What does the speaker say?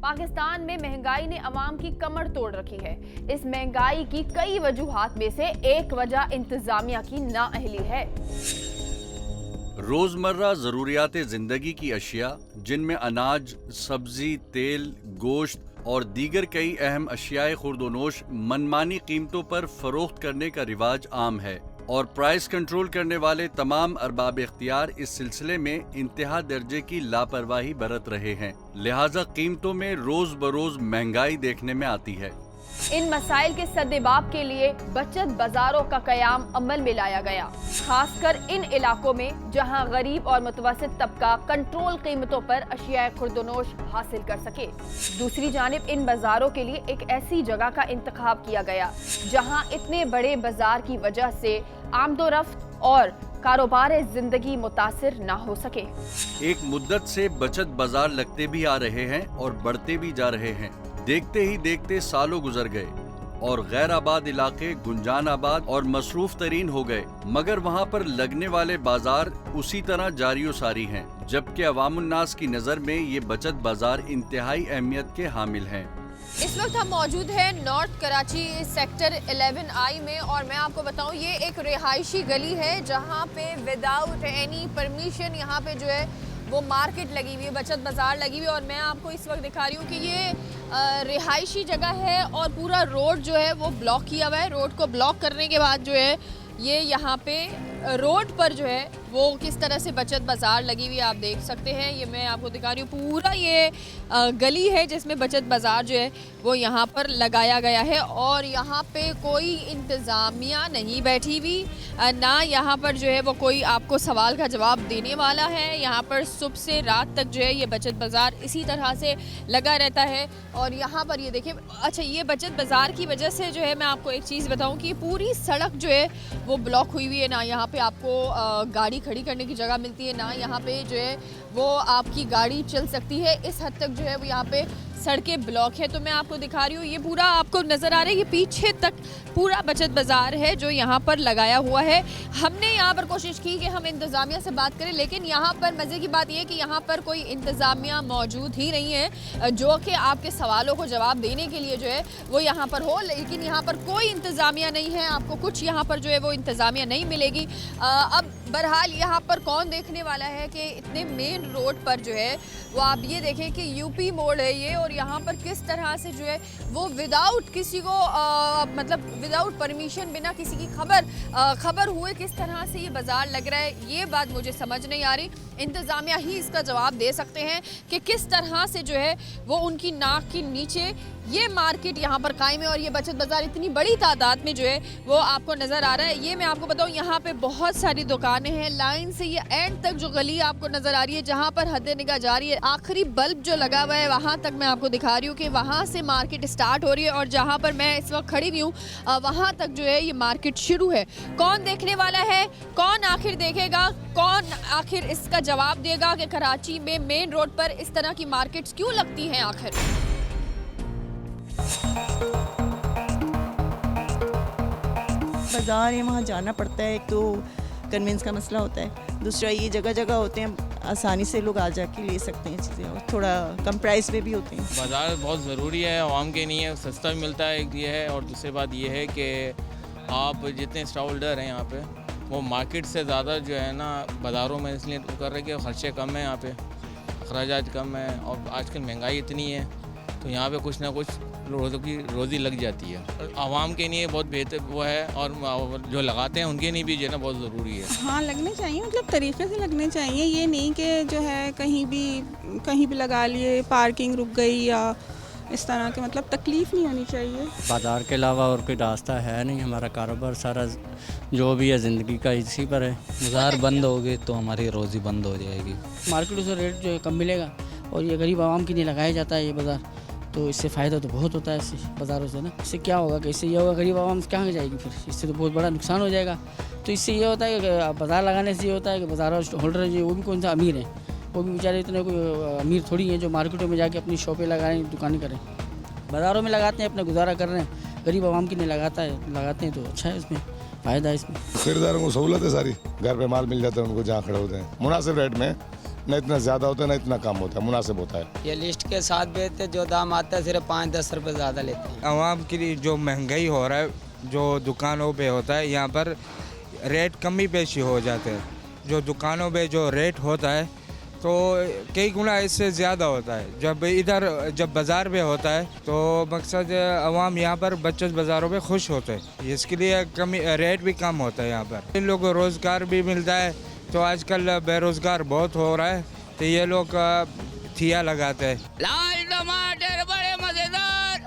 पाकिस्तान में महंगाई ने अवाम की कमर तोड़ रखी है। इस महंगाई की कई वजूहात में से एक वजह इंतजामिया की नाअहली है। रोजमर्रा जरूरियात जिंदगी की अशिया जिनमें अनाज, सब्जी, तेल, गोश्त और दीगर कई अहम अशियाए खुर्दोनोश मनमानी कीमतों पर फरोख्त करने का रिवाज आम है और प्राइस कंट्रोल करने वाले तमाम अरबाब इख्तियार इस सिलसिले में इंतहा दर्जे की लापरवाही बरत रहे हैं। लिहाजा कीमतों में रोज बरोज महंगाई देखने में आती है। इन मसाइल के सद्देबाब के लिए बचत बाजारों का कयाम अमल में लाया गया, खासकर इन इलाकों में जहां गरीब और मुतवस्सित तबका कंट्रोल कीमतों पर अशियाए खुर्दोनोश हासिल कर सके। दूसरी जानिब इन बाजारों के लिए एक ऐसी जगह का इंतखाब किया गया जहां इतने बड़े बाजार की वजह से आमदोरफ्त और कारोबार जिंदगी मुतासिर ना हो सके। एक मुद्दत से बचत बाजार लगते भी आ रहे हैं और बढ़ते भी जा रहे हैं। देखते ही देखते सालों गुजर गए और गैर आबाद इलाके गुंजान आबाद और मसरूफ तरीन हो गए, मगर वहाँ पर लगने वाले बाजार उसी तरह जारियो सारी हैं, जबकि अवामुन्नास की नज़र में ये बचत बाजार इंतहाई अहमियत के हामिल हैं। इस वक्त हम मौजूद हैं नॉर्थ कराची सेक्टर 11I में और मैं आपको बताऊं ये एक रिहायशी गली है जहां पे विदाउट एनी परमिशन यहाँ पे जो है वो मार्केट लगी हुई है, बचत बाजार लगी हुई है। और मैं आपको इस वक्त दिखा रही हूँ कि ये रिहायशी जगह है और पूरा रोड जो है वो ब्लॉक किया हुआ है। रोड को ब्लॉक करने के बाद जो है ये यहाँ पे रोड पर जो है वो किस तरह से बचत बाजार लगी हुई है आप देख सकते हैं। ये मैं आपको दिखा रही हूँ, पूरा ये गली है जिसमें बचत बाजार जो है वो यहाँ पर लगाया गया है और यहाँ पे कोई इंतज़ामिया नहीं बैठी हुई, ना यहाँ पर जो है वो कोई आपको सवाल का जवाब देने वाला है। यहाँ पर सुबह से रात तक जो है ये बचत बाजार इसी तरह से लगा रहता है। और यहाँ पर ये देखिए, अच्छा ये बचत बाजार की वजह से जो है मैं आपको एक चीज़ बताऊँ कि पूरी सड़क जो है वो ब्लॉक हुई हुई है, ना यहाँ पे आपको गाड़ी खड़ी करने की जगह मिलती है, ना यहाँ पे जो है वो आपकी गाड़ी चल सकती है। इस हद तक जो है वो यहाँ पे सड़कें ब्लॉक है। तो मैं आपको दिखा रही हूँ, ये पूरा आपको नज़र आ रहा है, ये पीछे तक पूरा बचत बाजार है जो यहाँ पर लगाया हुआ है। हमने यहाँ पर कोशिश की कि हम इंतज़ामिया से बात करें, लेकिन यहाँ पर मज़े की बात यह है कि यहाँ पर कोई इंतज़ामिया मौजूद ही नहीं है जो कि आपके सवालों को जवाब देने के लिए जो है वो यहाँ पर हो। लेकिन यहाँ पर कोई इंतज़ामिया नहीं है, आपको कुछ यहाँ पर जो है वो इंतज़ामिया नहीं मिलेगी। अब बहरहाल यहाँ पर कौन देखने वाला है कि इतने मेन रोड पर जो है वो आप ये देखें कि यूपी मोड़ है ये, और यहाँ पर किस तरह से जो है वो विदाउट किसी को मतलब विदाउट परमिशन, बिना किसी की खबर हुए किस तरह से ये बाज़ार लग रहा है, ये बात मुझे समझ नहीं आ रही। इंतज़ामिया ही इसका जवाब दे सकते हैं कि किस तरह से जो है वो उनकी नाक के नीचे ये मार्केट यहाँ पर कायम है और ये बचत बाज़ार इतनी बड़ी तादाद में जो है वो आपको नज़र आ रहा है। ये मैं आपको बताऊँ, यहाँ पे बहुत सारी दुकानें हैं, लाइन से ये एंड तक जो गली आपको नज़र आ रही है जहाँ पर हद निगाह जा रही है, आखिरी बल्ब जो लगा हुआ है वहाँ तक मैं आपको दिखा रही हूँ कि वहाँ से मार्केट स्टार्ट हो रही है और जहाँ पर मैं इस वक्त खड़ी हुई हूँ वहाँ तक जो है ये मार्केट शुरू है। कौन देखने वाला है, कौन आखिर देखेगा, कौन आखिर इसका जवाब देगा कि कराची में मेन रोड पर इस तरह की मार्केट्स क्यों लगती हैं आखिर। बाज़ार है, वहाँ जाना पड़ता है, एक तो कन्वेंस का मसला होता है, दूसरा ये जगह जगह होते हैं, आसानी से लोग आ जाके ले सकते हैं चीज़ें और थोड़ा कम प्राइस में भी होते हैं। बाज़ार बहुत ज़रूरी है, आवाम के नहीं है, सस्ता भी मिलता है, एक ये है। और दूसरी बात ये है कि आप जितने स्टॉक होल्डर हैं यहाँ पे वो मार्केट से ज़्यादा जो है ना बाज़ारों में इसलिए कर रहे हैं कि ख़र्चे कम हैं, यहाँ पे अखराजात कम हैं और आजकल महंगाई इतनी है तो यहाँ पे कुछ ना कुछ रोज़ों की रोज़ी लग जाती है। आवाम के लिए बहुत बेहतर वो है और जो लगाते हैं उनके लिए भी जो है ना बहुत ज़रूरी है। हाँ लगने चाहिए, मतलब तरीके से लगने चाहिए, ये नहीं कि जो है कहीं भी लगा लिए, पार्किंग रुक गई या इस तरह के, मतलब तकलीफ़ नहीं होनी चाहिए। बाज़ार के अलावा और कोई रास्ता है नहीं, हमारा कारोबार सारा जो भी है ज़िंदगी का इसी पर है। बाज़ार बंद हो गए तो हमारी रोज़ी बंद हो जाएगी। मार्केटों से रेट जो है कम मिलेगा और ये गरीब आवाम के लिए लगाया जाता है ये बाज़ार, तो इससे फ़ायदा तो बहुत होता है इससे बाज़ारों से ना। इससे क्या होगा कि इससे ये होगा गरीब आवाम कहाँ जाएगी, फिर इससे तो बहुत बड़ा नुकसान हो जाएगा। तो इससे ये होता है कि बाज़ार लगाने से ये होता है कि बाज़ार होल्डर जो वो भी कौन सा अमीर है, वो भी बेचारे इतने कोई अमीर थोड़ी हैं जो मार्केटों में जाके अपनी शॉपें लगाएं, दुकानें करें। बाज़ारों में लगाते हैं, अपना गुजारा कर रहे हैं, गरीब आवाम के लिए लगाते हैं तो अच्छा है, इसमें फ़ायदा है। इसमें खरीदारों को सहूलत है सारी, घर पे माल मिल जाता है उनको जहाँ खड़े होते हैं, मुनासिब रेट में न इतना ज़्यादा होता है न इतना कम होता है, मुनासिब होता है। ये लिस्ट के साथ बेचते जो दाम आता है सिर्फ 5-10 रुपये ज़्यादा लेते हैं। आवाम के लिए जो महंगाई हो रहा है, जो दुकानों पे होता है, यहाँ पर रेट कमी पेशी हो जाते हैं। जो दुकानों पे जो रेट होता है तो कई गुना इससे ज़्यादा होता है। जब बाज़ार पे होता है तो मकसद आवाम यहाँ पर बचत बाज़ारों पे खुश होते हैं, इसके लिए कमी रेट भी कम होता है यहाँ पर। इन लोगों को रोज़गार भी मिलता है, तो आजकल बेरोज़गार बहुत हो रहा है, तो ये लोग ठिया लगाते हैं। लाल